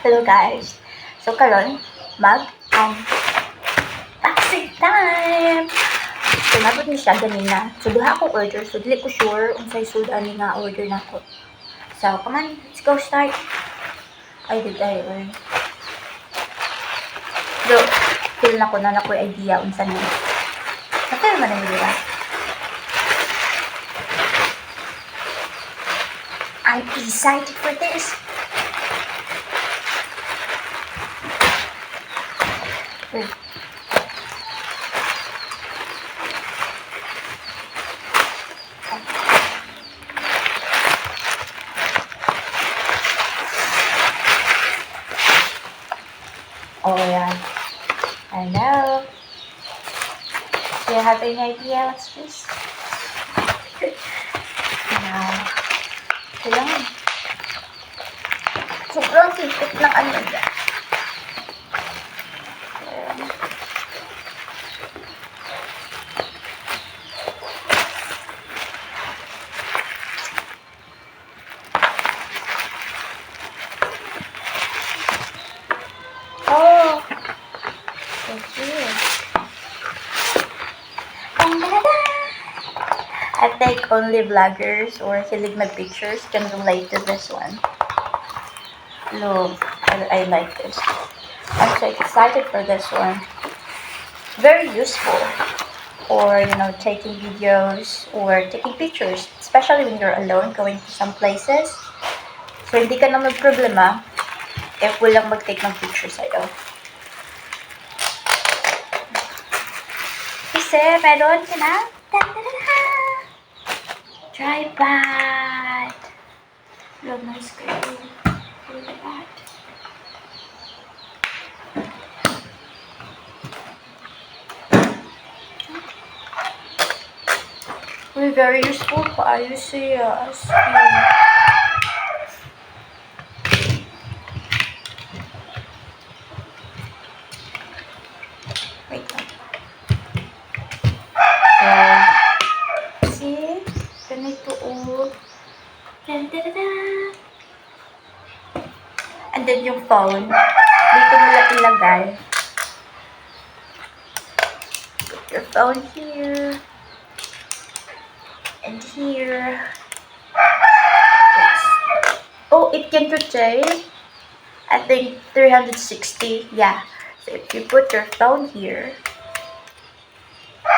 Hello guys. So karon unboxing time. So nabot ni siya ganina. So duha akong order. So dili ko sure unsay sudan ni nga order nako. So come on, let's go start. I or. So feel na ko na nakoy idea unsa ni. Kapag man ni ba? I'm excited for this. Oh yeah. I know. Do you have any idea what's this? Now, kailangan. Sobrang sipit ng ano dyan. Oh, so cute. I think only vloggers or hilig mag-pictures can relate to this one. Look, I like this. I'm so excited for this one. Very useful for, taking videos or taking pictures, especially when you're alone going to some places. So, hindi ka na mag-problema if walang mag-take ng picture sa'yo. Kasi, meron ka na. Tripod. Love my screen. Look at that. We're very useful pa. You see us. Wait lang. See? Ganito o. And then yung phone. Dito mo lang ilagay. Put your phone here. And here. Yes. Oh, it can rotate. I think 360. Yeah. So if you put your phone here,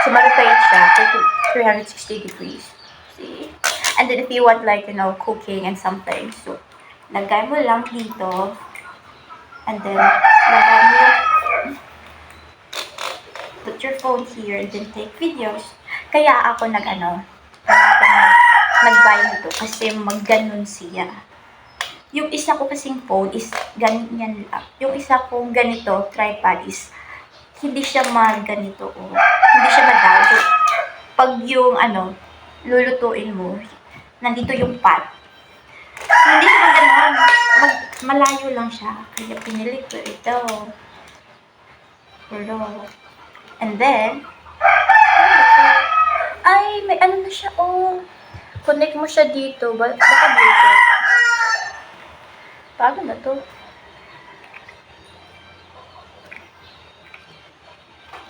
so ma-rotate siya to 360 degrees. See? And then if you want cooking and something, so lagay mo lang dito. And then lagay mo, put your phone here and then take videos. Kaya ako nag-buy nito kasi magganon siya. Yung isa ko kasing phone is ganyan lang. Yung isa kong ganito, tripod is hindi siya ganito o hindi siya madaw. Pag yung lulutuin mo, nandito yung pot. Hindi siya maganon. Malayo lang siya. Kaya pinili ko ito. And then, ay, may na siya, oh. Connect mo siya dito. Baka dito. Paano na to?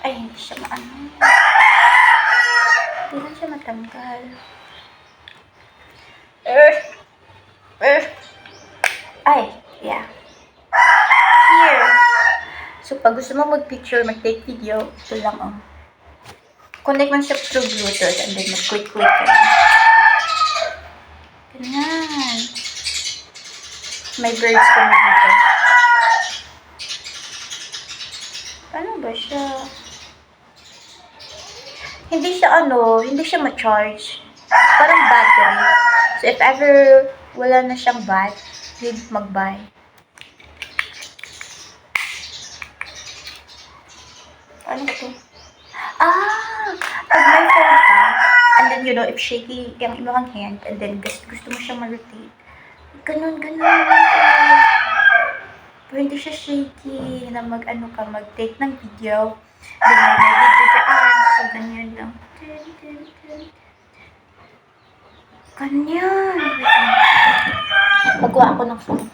Ay, hindi siya Hindi lang siya matanggal. Ay, yeah. Here. So, pag gusto mo mag-picture, mag-take video, ito lang, oh. Connect mo siya through Bluetooth and then mag-click ka lang. Ganyan. May birds kami dito. Ano ba siya? Hindi siya ma-charge. Parang battery. So, if ever wala na siyang bat, need mag-buy. Ano ba ito? Pag may phone ka, and then, if shaky yung imong hand, and then gusto mo siya ma-rotate, ganun. Pero hindi siya shaky na mag-take ng video. Then, may video dyan. So, ganyan lang. Ganyan. Magawa ako ng phone.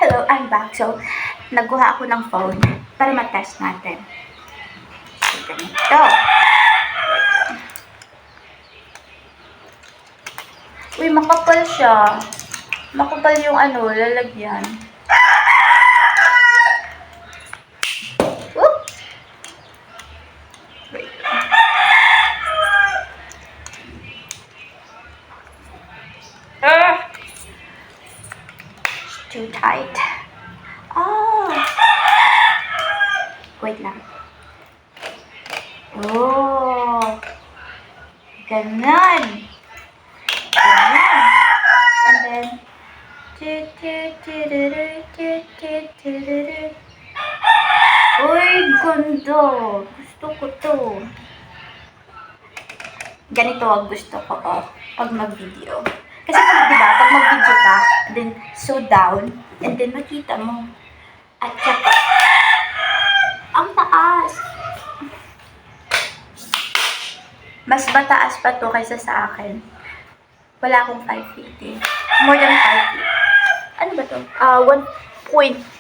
Hello. So, I'm back. So, nagkuha ako ng phone para matest natin. So, ganito. Uy, makapal siya. Makapal yung lalagyan. Whoop! Wait. It's too tight. Oh! Wait lang. Oh! Ganon! Ganon! And then, uy, ganda! Gusto ko to. Ganito ang gusto ko pag mag-video. Kasi pag mag-video ka, and then so down, and then makita mo. At saka, ang taas. Mas mataas pa to kaysa sa akin. Wala akong 5 feet eh. More than 5 feet. Ano ba to? 1.48.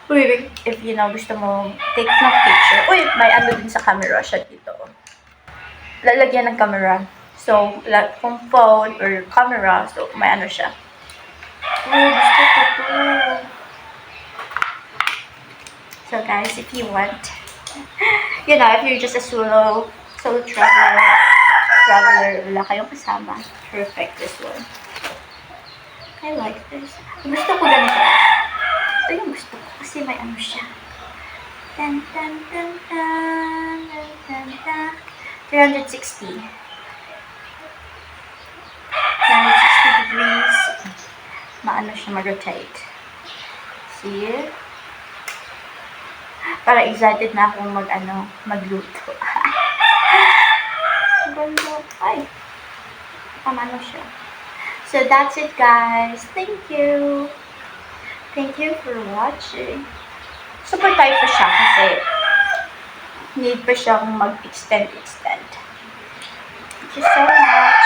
Uy, if gusto mo take ng picture. Uy, may din sa camera siya dito. Lalagyan ng camera. So, kung phone or camera, so may siya. Uy, gusto ko to. So guys, if you want, if you're just a solo traveler, wala kayong kasama, perfect this one. I like this. Gusto ko ganito. Ito yung gusto ko kasi may siya. Tan tan tan tan tan tan tan. 360 degrees. Siya mag-rotate. See? Para excited na akong magluto. Ganda. Ay. Siya. So that's it guys. Thank you. Thank you for watching. Super tight pa siya kasi need pa siyang mag-extend. Thank you so much.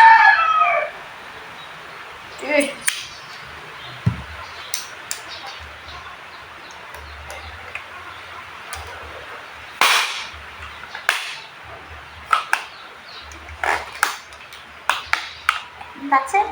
That's it.